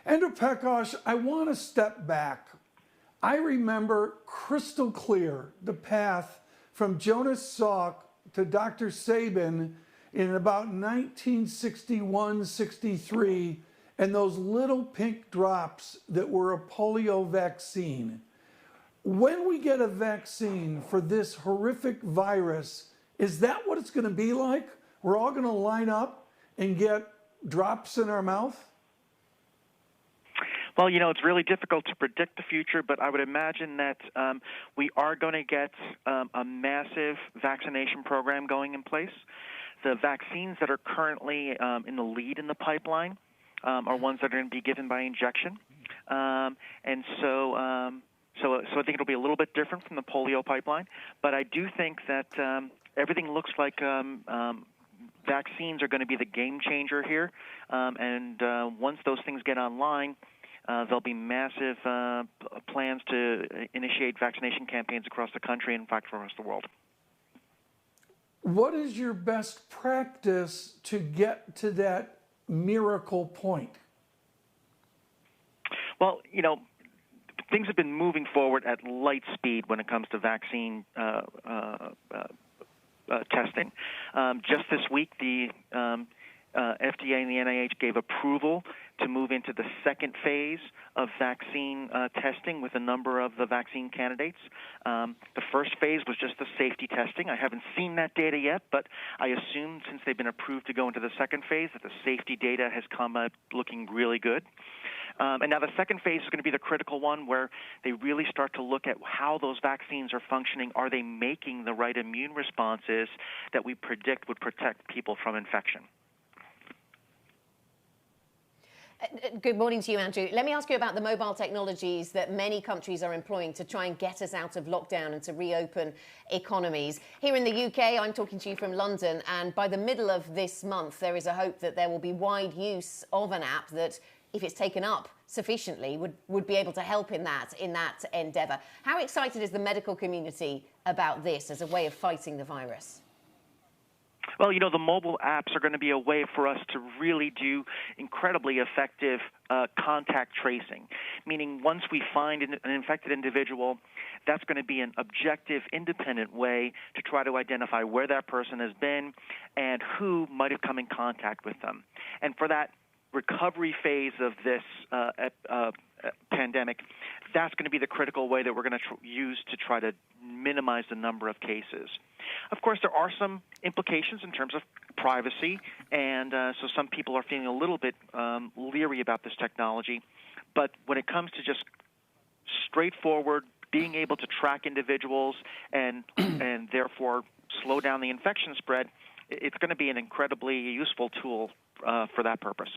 Andrew Pekosh, I want to step back. I remember crystal clear the path from Jonas Salk to Dr. Sabin in about 1961-63, and those little pink drops that were a polio vaccine. When we get a vaccine for this horrific virus, is that what it's going to be like? We're all going to line up and get drops in our mouth? Well, it's really difficult to predict the future, but I would imagine that we are going to get a massive vaccination program going in place. The vaccines that are currently in the lead in the pipeline are ones that are going to be given by injection. And so I think it'll be a little bit different from the polio pipeline. But I do think that everything looks like vaccines are going to be the game changer here. And once those things get online, there'll be massive plans to initiate vaccination campaigns across the country, and in fact, across the world. What is your best practice to get to that miracle point? Well, things have been moving forward at light speed when it comes to vaccine testing. Just this week, the FDA and the NIH gave approval to move into the second phase of vaccine testing with a number of the vaccine candidates. The first phase was just the safety testing. I haven't seen that data yet, but I assume since they've been approved to go into the second phase that the safety data has come up looking really good. And now the second phase is going to be the critical one where they really start to look at how those vaccines are functioning. Are they making the right immune responses that we predict would protect people from infection? Good morning to you, Andrew. Let me ask you about the mobile technologies that many countries are employing to try and get us out of lockdown and to reopen economies. Here in the UK, I'm talking to you from London, and by the middle of this month, there is a hope that there will be wide use of an app that, if it's taken up sufficiently, would be able to help in that endeavour. How excited is the medical community about this as a way of fighting the virus? Well, the mobile apps are going to be a way for us to really do incredibly effective contact tracing, meaning once we find an infected individual, that's going to be an objective, independent way to try to identify where that person has been and who might have come in contact with them. And for that recovery phase of this pandemic, that's going to be the critical way that we're going to use to try to minimize the number of cases. Of course, there are some implications in terms of privacy, and so some people are feeling a little bit leery about this technology. But when it comes to just straightforward being able to track individuals and therefore slow down the infection spread, it's going to be an incredibly useful tool for that purpose.